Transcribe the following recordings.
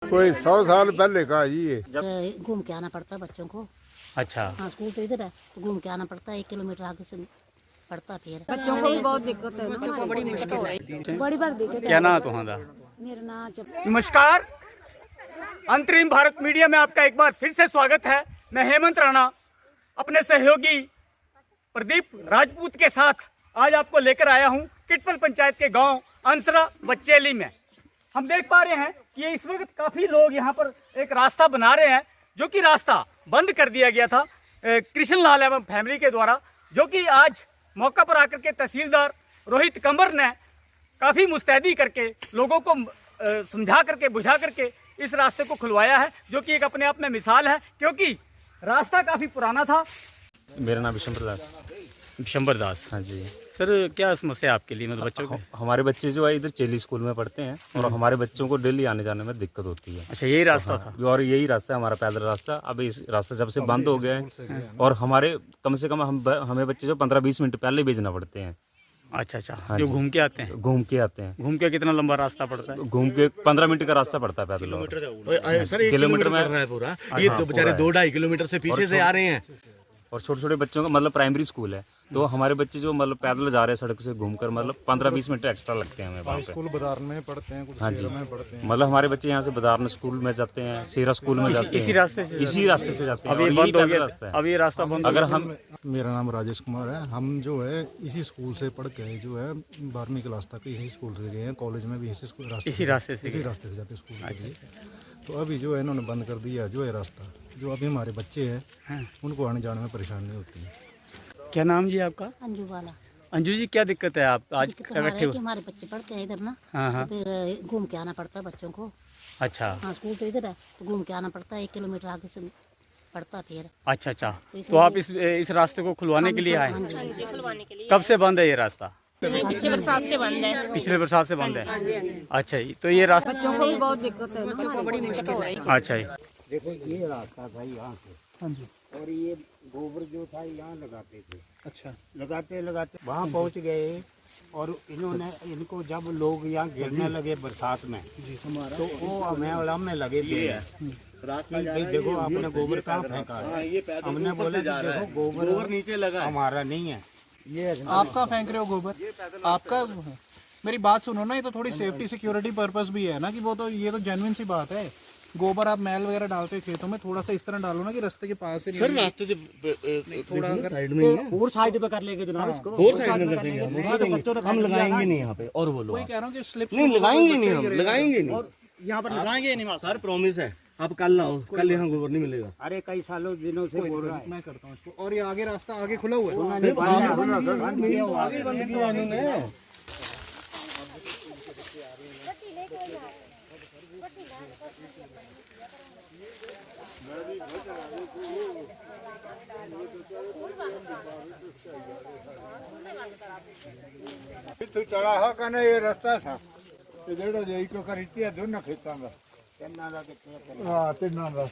कोई 100 साल पहले का जी ये। घूम के आना पड़ता है बच्चों को। अच्छा। हाँ, स्कूल तो इधर है तो घूम के आना पड़ता है, 1 किलोमीटर आगे से पड़ता। फिर बच्चों को भी बहुत दिक्कत है, बच्चों को बड़ी मुश्किल है। बड़ी बार दिक्कत क्या नाम है तुम्हारा? मेरा नाम नमस्कार, अंतरिम भारत मीडिया में आपका एक बार फिर से स्वागत है। मैं हेमंत राणा अपने सहयोगी प्रदीप राजपूत के साथ आज आपको लेकर आया हूं किटपल पंचायत के गांव अंसरा बच्चेली में। हम देख पा रहे हैं कि इस वक्त काफ़ी लोग यहां पर एक रास्ता बना रहे हैं, जो कि रास्ता बंद कर दिया गया था कृष्ण लाल एवं फैमिली के द्वारा, जो कि आज मौका पर आकर के तहसीलदार रोहित कंवर ने काफ़ी मुस्तैदी करके लोगों को समझा करके बुझा करके इस रास्ते को खुलवाया है, जो कि एक अपने आप में मिसाल है, क्योंकि रास्ता काफ़ी पुराना था। मेरा नाम विशंबर दास। विशंबर दास, हाँ जी सर क्या समस्या है आपके लिए, मतलब बच्चों को? हमारे बच्चे जो है इधर चेली स्कूल में पढ़ते हैं और हमारे बच्चों को डेली आने जाने में दिक्कत होती है। अच्छा, यही रास्ता था? और यही रास्ता है हमारा पैदल रास्ता। अब इस रास्ता जब से बंद हो गया है और हमारे कम से कम हमें बच्चे जो 15-20 मिनट पहले भेजना पड़ते हैं। अच्छा अच्छा, हाँ जो जी। घूम के आते हैं? घूम के आते हैं। घूम के कितना लंबा रास्ता पड़ता है? घूम के 15 मिनट का रास्ता पड़ता है पैदल। सर 1 किलोमीटर में रहा है पूरा। ये तो बेचारे 2-2.5 किलोमीटर से पीछे से आ रहे हैं। और छोटे छोटे बच्चों का मतलब प्राइमरी स्कूल है, तो हमारे बच्चे जो मतलब पैदल जा रहे हैं सड़क से घूमकर, मतलब 15-20 मिनट एक्स्ट्रा लगते हैं हमें वहाँ पे। स्कूल बाजार में पढ़ते हैं, कुछ हाँ जी, शहर में पढ़ते हैं। मतलब हमारे बच्चे यहाँ से बदारन स्कूल में जाते हैं, सेरा स्कूल में जाते हैं। इसी रास्ते से? इसी रास्ते से जाते हैं। अब ये और यही बंद हो पैदल गया, रास्ता है। अब ये रास्ता बंद। अगर हम मेरा नाम राजेश कुमार है। हम जो है इसी स्कूल से पढ़ के जो है 12वीं क्लास तक इसी स्कूल से गए हैं। कॉलेज में भी इसी रास्ते इसी रास्ते से इसी रास्ते से जाते स्कूल के लिए। तो अभी जो है इन्होंने बंद कर दिया जो है रास्ता। जो अभी हमारे बच्चे हैं उनको आने जाने में परेशानी होती है। क्या नाम जी आपका? अंजू वाला। अंजू जी, क्या दिक्कत है? आप आज दिक्कत हमारा बैठे है हो? कि हमारे बच्चे पढ़ते हैं इधर ना, हाँ हाँ। तो फिर घूम के आना पड़ता है बच्चों को। अच्छा हाँ, स्कूल तो इधर है तो घूम के आना पड़ता है, 1 किलोमीटर आगे से पड़ता। फिर अच्छा अच्छा, तो आप इस रास्ते को खुलवाने के लिए आए? कब से बंद है ये रास्ता? पिछले बरसात से बंद है। पिछले बरसात से बंद है? अच्छा जी, तो ये रास्ता बच्चों को भी बहुत दिक्कत है, बच्चों को बड़ी मुश्किल है। अच्छा जी। देखो ये रास्ता था यहाँ से, और ये गोबर जो था यहाँ लगाते थे। अच्छा, लगाते लगाते वहाँ पहुँच गए और इन्होंने इनको जब लोग यहाँ गिरने लगे बरसात में, तो वो हमें में लगे थे कि भाई देखो आपने गोबर कहाँ फेंका है। हमने बोला कि देखो गोबर नीचे लगा, हमारा नहीं है। ये आपका फेंक रहे हो गोबर, आपका। मेरी बात सुनो ना, ये तो थोड़ी सेफ्टी सिक्योरिटी पर्पस भी है ना, कि वो तो ये तो जेन्युइन सी बात है। गोबर आप मैल वगैरह डालते हो खेतों में, थोड़ा सा इस तरह डालो ना कि रास्ते के पास से सर रास्ते से थोड़ा साइड में ही है। और साइड पे कर लेंगे जनाब इसको। और साइड में कर देंगे हम लगाएंगे नहीं यहाँ पे। और बोलो वही कह रहा हूँ कि स्लिप नहीं लगाएंगे नहीं, हम लगाएंगे नहीं। और यहाँ पर लगाएंगे नहीं सर प्रॉमिस है, आप कल आओ, कल यहाँ गोबर नहीं मिलेगा। अरे कई सालों दिनों से बोल रहा है। मैं करता हूँ इसको। और ये आगे रास्ता आगे खुला हुआ है। आगे बंद किया इन्होंने। तो चढ़ा का ना ये रास्ता था इधर यही को खरीदती है दोनों खेतों में। हाँ, तीनों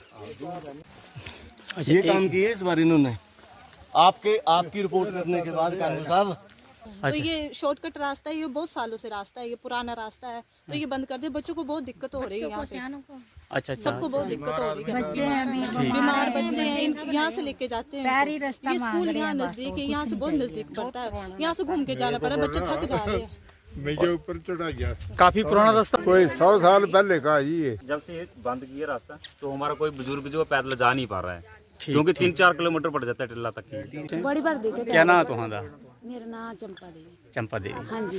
ये काम किए इस बार इन्होंने, आपकी रिपोर्ट करने के बाद कानून साहब। तो ये शॉर्टकट रास्ता है, ये बहुत सालों से रास्ता है, ये पुराना रास्ता है, तो ये बंद कर दे। बच्चों को बहुत दिक्कत हो रही है यहाँ पे। अच्छा अच्छा, सबको बहुत दिक्कत हो रही है। बीमार बच्चे हैं, यहाँ से लेके जाते हैं। ये स्कूल यहाँ नजदीक है, यहाँ से बहुत नजदीक पड़ता है, यहाँ से घूम के जाना पड़ा, बच्चे थक जा रहे हैं। मेरे ऊपर चढ़ा गया। काफी पुराना रास्ता? कोई 100 साल पहले का जी ये। जब से ये बंद किया रास्ता, तो हमारा कोई बुजुर्ग जो पैदल जा नहीं पा रहा है, क्योंकि 3-4 किलोमीटर पड़ जाता है टिल्ला तक की। बड़ी बार दिक्कत क्या नाम है तुम्हारा? मेरा नाम चंपा देवी। चंपा देवी। हाँ जी।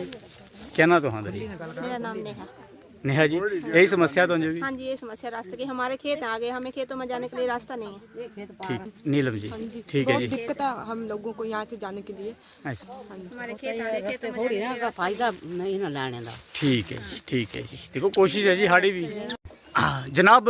क्या नाम तुम्हारा? मेरा नाम नेहा। नेहा जी, यही समस्या तो अंजू जी? हाँ जी, ये समस्या रास्ते की। हमारे खेत आ गए, हमें खेतों में जाने के लिए रास्ता नहीं है। ठीक, नीलम जी, ठीक है जी। दिक्कत है हम लोगों को यहाँ से जाने के लिए। अच्छा, हमारे खेत आ गए, खेतों में जाने के लिए फायदा नहीं ना लाने का। ठीक है जी, ठीक है जी। देखो कोशिश है जी हाड़ी भी। जनाब,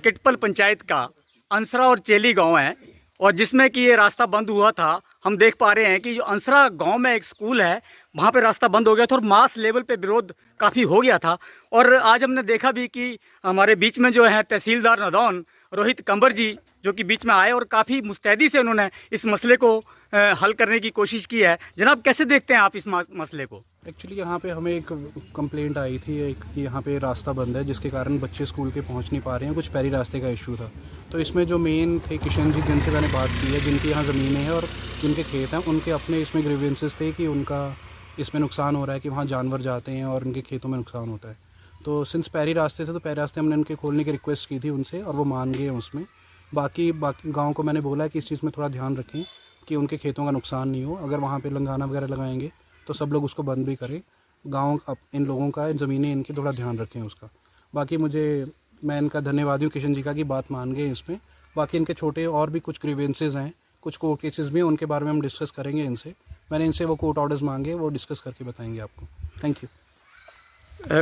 किटपल पंचायत का अंसरा और चेली गांव है, और जिसमें कि ये रास्ता बंद हुआ था। हम देख पा रहे हैं कि जो अंसरा गांव में एक स्कूल है, वहाँ पे रास्ता बंद हो गया था और मास लेवल पे विरोध काफ़ी हो गया था। और आज हमने देखा भी कि हमारे बीच में जो है तहसीलदार नदौन रोहित कंवर जी, जो कि बीच में आए और काफ़ी मुस्तैदी से उन्होंने इस मसले को हल करने की कोशिश की है। जनाब, कैसे देखते हैं आप इस मसले को? एक्चुअली यहाँ पे हमें एक कंप्लेंट आई थी कि यहाँ पे रास्ता बंद है, जिसके कारण बच्चे स्कूल के पहुँच नहीं पा रहे हैं। कुछ पैरी रास्ते का इशू था। तो इसमें जो मेन थे किशन जी, जिनसे मैंने बात की है, जिनकी यहाँ ज़मीनें हैं और जिनके खेत हैं, उनके अपने इसमें ग्रीवेंसेस थे कि उनका इसमें नुकसान हो रहा है, कि वहाँ जानवर जाते हैं और उनके खेतों में नुकसान होता है। तो सिंस पैरी रास्ते थे, तो पैरी रास्ते हमने उनके खोलने की रिक्वेस्ट की थी उनसे, और वो मान गए उसमें। बाकी गाँव को मैंने बोला है कि इस चीज़ में थोड़ा ध्यान रखें कि उनके खेतों का नुकसान नहीं हो। अगर वहाँ पे लंगाना वगैरह लगाएंगे तो सब लोग उसको बंद भी करें। गाँव इन लोगों का, इन ज़मीनें इनकी, थोड़ा ध्यान रखें उसका। बाकी मैं इनका धन्यवादी हूँ किशन जी का कि बात मान गए इसमें। बाकी इनके छोटे और भी कुछ ग्रीवेंसेस हैं, कुछ कोर्ट केसेस भी हैं, उनके बारे में हम डिस्कस करेंगे इनसे। मैंने इनसे वो कोर्ट ऑर्डर्स मांगे, वो डिस्कस करके बताएंगे आपको। Thank you.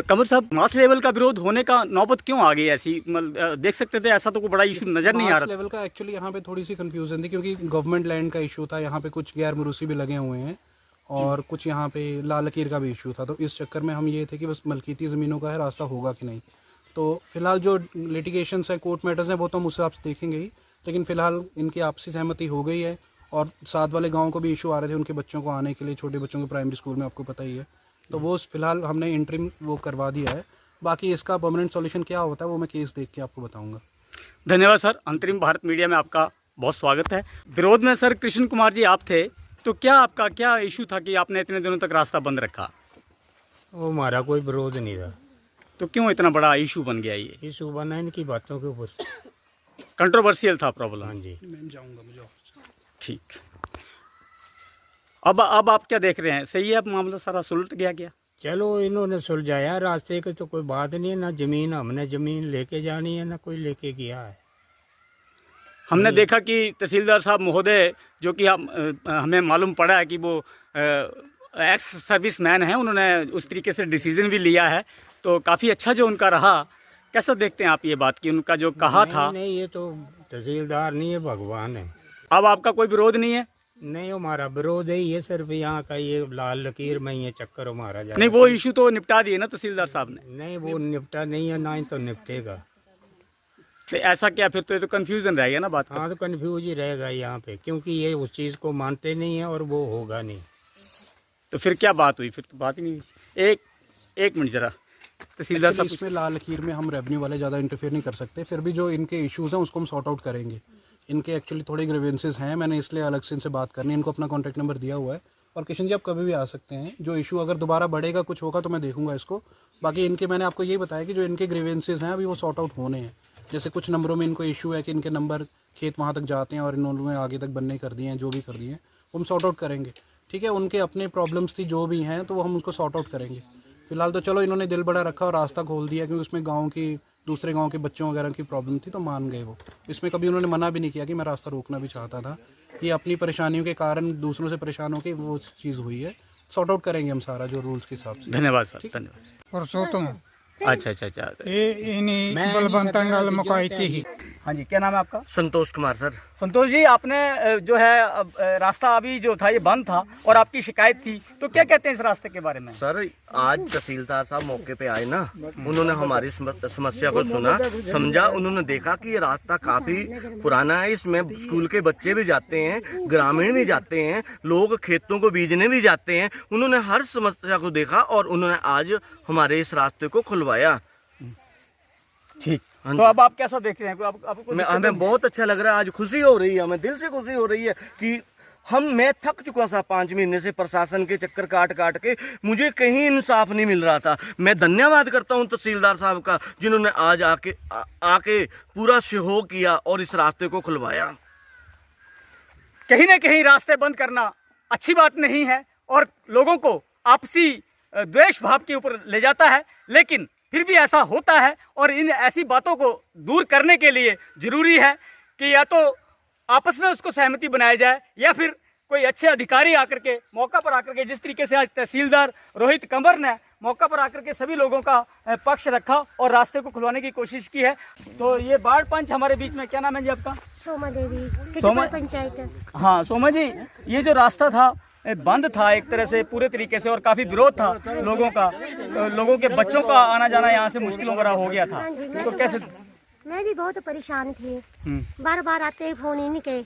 कमर साहब, मास लेवल का विरोध होने का नौबत क्यों आ गई ऐसी? देख सकते थे, ऐसा तो कोई बड़ा इशू नज़र नहीं आ रहा। मास लेवल का एक्चुअली यहाँ पे थोड़ी सी कंफ्यूजन थी, क्योंकि गवर्नमेंट लैंड का इशू था। यहाँ पे कुछ गैर मरूसी भी लगे हुए हैं और कुछ यहाँ पे लाल लकीर का भी इशू था। तो इस चक्कर में हम ये थे कि बस मलकीती ज़मीनों का है, रास्ता होगा कि नहीं। तो फिलहाल जो लिटिगेशंस हैं, कोर्ट मैटर्स हैं, वो तो हम उस हिसाब से देखेंगे ही। लेकिन फ़िलहाल इनकी आपसी सहमति हो गई है, और साथ वाले गाँव को भी इशू आ रहे थे उनके बच्चों को आने के लिए, छोटे बच्चों को प्राइमरी स्कूल में, आपको पता ही है। तो वो फ़िलहाल हमने इंटरिम वो करवा दिया है। बाकी इसका परमानेंट सॉल्यूशन क्या होता है वो मैं केस देख के आपको बताऊंगा। धन्यवाद सर। अंतरिम भारत मीडिया में आपका बहुत स्वागत है। विरोध में सर कृष्ण कुमार जी आप थे, तो आपका क्या इशू था कि आपने इतने दिनों तक रास्ता बंद रखा? वो हमारा कोई विरोध नहीं था। तो क्यों इतना बड़ा इशू बन गया? ये इशू बना इनकी बातों के ऊपर से। कंट्रोवर्शियल था प्रॉब्लम? हाँ जी। मैं जाऊँगा, मुझे ठीक। अब आप क्या देख रहे हैं? सही है, अब मामला सारा सुलझ गया? चलो, इन्होंने सुलझाया, रास्ते की तो कोई बात नहीं है। ना ज़मीन हमने ज़मीन लेके जानी है, ना कोई लेके गया है। हमने देखा कि तहसीलदार साहब महोदय, जो कि हमें मालूम पड़ा है कि वो एक्स सर्विस मैन हैं, उन्होंने उस तरीके से डिसीजन भी लिया है। तो काफ़ी अच्छा जो उनका रहा। कैसा देखते हैं आप ये बात कि उनका जो कहा था? नहीं, ये तो तहसीलदार नहीं है, भगवान है। अब आपका कोई विरोध नहीं है? नहीं, हमारा विरोध है ये सिर्फ यहाँ का, ये लाल लकीर में ये चक्कर हमारा जाए। नहीं, वो इशू तो निपटा दिए ना तहसीलदार साहब ने? नहीं, वो निपटा नहीं है, ना ही तो निपटेगा। तो ऐसा क्या? फिर तो ये तो कन्फ्यूजन रहेगा ना बात का। हाँ, तो कन्फ्यूज ही रहेगा यहाँ पे, क्योंकि ये उस चीज़ को मानते नहीं है और वो होगा नहीं। तो फिर क्या बात हुई? फिर तो बात ही नहीं हुई। एक मिनट जरा, तहसीलदार साहब। इसमें लाल लकीर में हम रेवेन्यू वाले ज़्यादा इंटरफेयर नहीं कर सकते। फिर भी जो इनके इश्यूज़ हैं उसको हम सॉर्ट आउट करेंगे। इनके एक्चुअली थोड़े ग्रीवेंसेस हैं, मैंने इसलिए अलग से इनसे बात करनी है। इनको अपना कॉन्टैक्ट नंबर दिया हुआ है, और किशन जी आप कभी भी आ सकते हैं। जो इशू अगर दोबारा बढ़ेगा, कुछ होगा, तो मैं देखूंगा इसको। बाकी इनके, मैंने आपको ये बताया कि जो इनके ग्रीवेंसेस हैं अभी वो सॉर्ट आउट होने हैं। जैसे कुछ नंबरों में इनको इशू है कि इनके नंबर खेत वहाँ तक जाते हैं और इन्होंने आगे तक बनने कर दिए हैं, जो भी कर दिए हैं वो हम सॉर्ट आउट करेंगे। ठीक है, उनके अपने प्रॉब्लम्स थी जो भी हैं, तो वो हम उसको सॉर्ट आउट करेंगे। फिलहाल तो चलो, इन्होंने दिल बड़ा रखा और रास्ता खोल दिया, क्योंकि उसमें गाँव की, दूसरे गांव के बच्चों वगैरह की प्रॉब्लम थी, तो मान गए वो। इसमें कभी उन्होंने मना भी नहीं किया कि मैं रास्ता रोकना भी चाहता था। ये अपनी परेशानियों के कारण दूसरों से परेशान होकर वो चीज़ हुई है। सॉर्ट आउट करेंगे हम सारा, जो रूल्स के हिसाब से। धन्यवाद सर, धन्यवाद। परसोत्तम अच्छा। ये इन्हीं बलवंता गल मुकाई थी। हाँ जी, क्या नाम है आपका? संतोष कुमार सर। संतोष जी, आपने जो है रास्ता अभी जो था ये बंद था और आपकी शिकायत थी, तो क्या कहते हैं इस रास्ते के बारे में? सर, आज तहसीलदार साहब मौके पे आए ना, उन्होंने हमारी समस्या को सुना, समझा। उन्होंने देखा कि ये रास्ता काफी पुराना है, इसमें स्कूल के बच्चे भी जाते हैं, ग्रामीण भी जाते हैं, लोग खेतों को बीजने भी जाते हैं। उन्होंने हर समस्या को देखा और उन्होंने आज हमारे इस रास्ते को खुलवाया। ठीक। तो अब आप कैसा देख रहे हैं? आपको हमें बहुत अच्छा लग रहा है, आज खुशी हो रही है, हमें दिल से खुशी हो रही है कि मैं थक चुका था 5 महीने से प्रशासन के चक्कर काट के, मुझे कहीं इंसाफ नहीं मिल रहा था। मैं धन्यवाद करता हूं तहसीलदार साहब का, जिन्होंने आज आके पूरा सहयोग किया और इस रास्ते को खुलवाया। कहीं ना कहीं रास्ते बंद करना अच्छी बात नहीं है और लोगों को आपसी द्वेष भाव के ऊपर ले जाता है, लेकिन फिर भी ऐसा होता है। और इन ऐसी बातों को दूर करने के लिए ज़रूरी है कि या तो आपस में उसको सहमति बनाया जाए, या फिर कोई अच्छे अधिकारी आकर के मौका पर आकर के, जिस तरीके से आज तहसीलदार रोहित कंवर ने मौका पर आकर के सभी लोगों का पक्ष रखा और रास्ते को खुलवाने की कोशिश की है। तो ये वार्ड पंच हमारे बीच में, क्या नाम है जी आपका? सोमा देवी, पंचायत। हाँ सोमा जी, ये जो रास्ता था बंद था एक तरह से पूरे तरीके से, और काफी विरोध था लोगों का, लोगों के बच्चों का आना जाना यहाँ से मुश्किलों भरा हो गया था। तो कैसे? मैं भी बहुत परेशान थी, बार बार आते फोन ही नहीं के,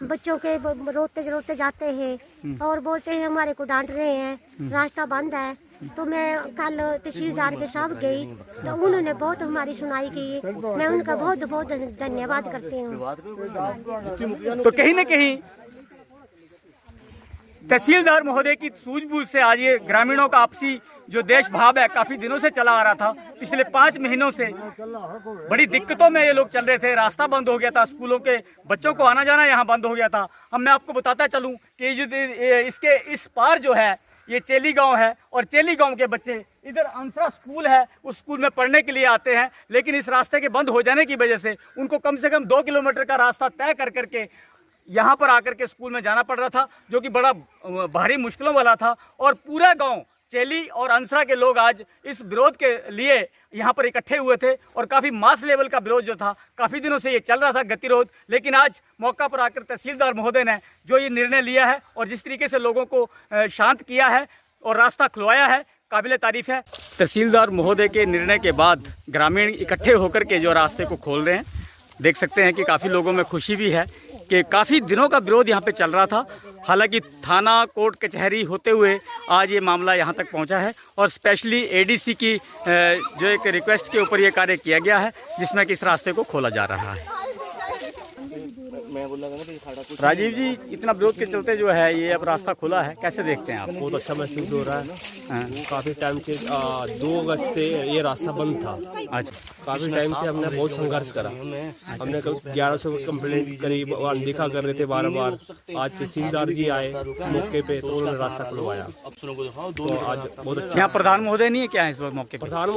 बच्चों के रोते रोते जाते हैं और बोलते हैं हमारे को डांट रहे हैं, रास्ता बंद है। तो मैं कल तहसीलदार के साथ गई तो उन्होंने बहुत हमारी सुनाई की। मैं उनका बहुत बहुत धन्यवाद करती हूँ। तो कहीं ना कहीं तहसीलदार महोदय की सूझबूझ से आज ये ग्रामीणों का आपसी जो देश भाव है काफी दिनों से चला आ रहा था। पिछले 5 महीनों से बड़ी दिक्कतों में ये लोग चल रहे थे, रास्ता बंद हो गया था, स्कूलों के बच्चों को आना जाना यहाँ बंद हो गया था। अब मैं आपको बताता चलूँ कि जो इसके इस पार जो है ये चेली गांव है और चेली गांव के बच्चे इधर अंसरा स्कूल है, उस स्कूल में पढ़ने के लिए आते हैं। लेकिन इस रास्ते के बंद हो जाने की वजह से उनको कम से कम 2 किलोमीटर का रास्ता तय कर करके यहाँ पर आकर के स्कूल में जाना पड़ रहा था, जो कि बड़ा भारी मुश्किलों वाला था। और पूरा गांव चेली और अंसरा के लोग आज इस विरोध के लिए यहाँ पर इकट्ठे हुए थे और काफ़ी मास लेवल का विरोध जो था काफ़ी दिनों से ये चल रहा था, गतिरोध। लेकिन आज मौका पर आकर तहसीलदार महोदय ने जो ये निर्णय लिया है और जिस तरीके से लोगों को शांत किया है और रास्ता खुलवाया है, काबिल तारीफ है। तहसीलदार महोदय के निर्णय के बाद ग्रामीण इकट्ठे होकर के जो रास्ते को खोल रहे हैं, देख सकते हैं कि काफ़ी लोगों में खुशी भी है कि काफ़ी दिनों का विरोध यहाँ पे चल रहा था। हालांकि थाना कोर्ट कचहरी होते हुए आज ये मामला यहाँ तक पहुँचा है और स्पेशली एडीसी की जो एक रिक्वेस्ट के ऊपर ये कार्य किया गया है, जिसमें कि इस रास्ते को खोला जा रहा है। राजीव जी, इतना विरोध के चलते जो है ये अब रास्ता खुला है, कैसे देखते हैं आप? बहुत अच्छा महसूस हो रहा है। काफ़ी टाइम से 2 अगस्त से ये रास्ता बंद था। अच्छा, काफ़ी टाइम से हमने बहुत संघर्ष करा। हमने 1100 कंप्लेंट करी, अनदेखा कर रहे थे बार बार। आज तहसीलदार जी आए मौके पे तो उन्होंने रास्ता खुलवाया। तो आज बहुत अच्छा। यहाँ प्रधान महोदय नहीं है क्या इस वक्त मौके पर? प्रधान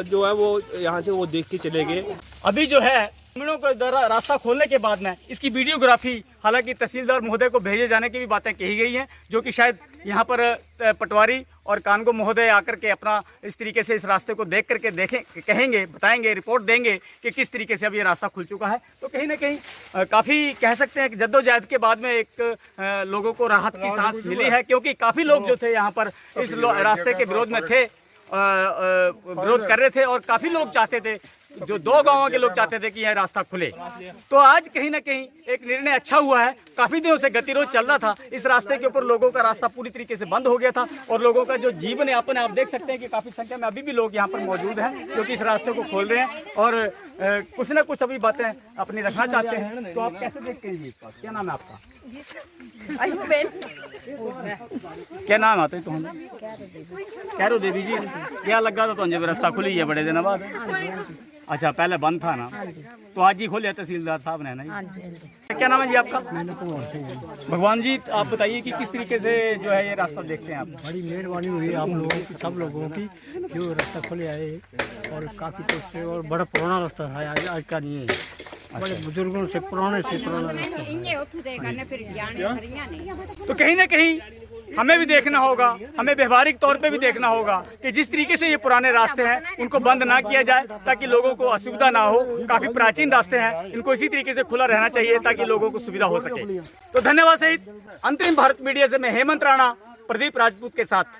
जो है वो यहाँ से वो देख के चले गए। अभी जो है ग्रामीणों को रास्ता खोलने के बाद में इसकी वीडियोग्राफी हालांकि तहसीलदार महोदय को भेजे जाने की भी बातें कही गई हैं, जो कि शायद यहाँ पर पटवारी और कानगो महोदय आकर के अपना इस तरीके से इस रास्ते को देख करके देखें, कहेंगे, बताएंगे, रिपोर्ट देंगे कि किस तरीके से अब ये रास्ता खुल चुका है। तो कहीं ना कहीं काफ़ी कह सकते हैं कि जद्दोजहद के बाद में एक लोगों को राहत की सांस मिली है, क्योंकि काफ़ी लोग जो थे यहाँ पर इस रास्ते के विरोध में थे, विरोध कर रहे थे और काफ़ी लोग चाहते थे, जो 2 गांवों के लोग चाहते थे कि यह रास्ता खुले। तो आज कहीं ना कहीं एक निर्णय अच्छा हुआ है। काफ़ी दिनों से गतिरोध चल रहा था, इस रास्ते के ऊपर लोगों का रास्ता पूरी तरीके से बंद हो गया था और लोगों का जो जीवन यापन है, आप देख सकते हैं कि काफ़ी संख्या में अभी भी लोग यहाँ पर मौजूद हैं जो कि इस रास्ते को खोल रहे हैं और कुछ ना कुछ अभी बातें अपनी रखना चाहते हैं। तो आप कैसे देखते हैं? क्या नाम है आपका? क्या नाम आता है तुम्हारा? कैरो देवी जी, क्या लगा था तुझे रास्ता खुली है बड़े दिन बाद? अच्छा, पहले बंद था ना, तो आज ही खोले तहसीलदार साहब ने ना। क्या नाम है जी आपका? भगवान जी, आप बताइए कि किस तरीके से जो है ये रास्ता देखते हैं आप? बड़ी मेहरबानी हुई आप लोगों की, सब लोगों की, जो रास्ता खोले आए और काफ़ी कुछ और बड़ा पुराना रास्ता है, आज का नहीं है। बड़े बुजुर्गों से पुराने रास्ता है। तो कहीं ना कहीं हमें भी देखना होगा, हमें व्यवहारिक तौर पे भी देखना होगा कि जिस तरीके से ये पुराने रास्ते हैं उनको बंद ना किया जाए ताकि लोगों को असुविधा ना हो। काफ़ी प्राचीन रास्ते हैं, इनको इसी तरीके से खुला रहना चाहिए ताकि लोगों को सुविधा हो सके। तो धन्यवाद सहित अंतरिम भारत मीडिया से मैं हेमंत राणा, प्रदीप राजपूत के साथ।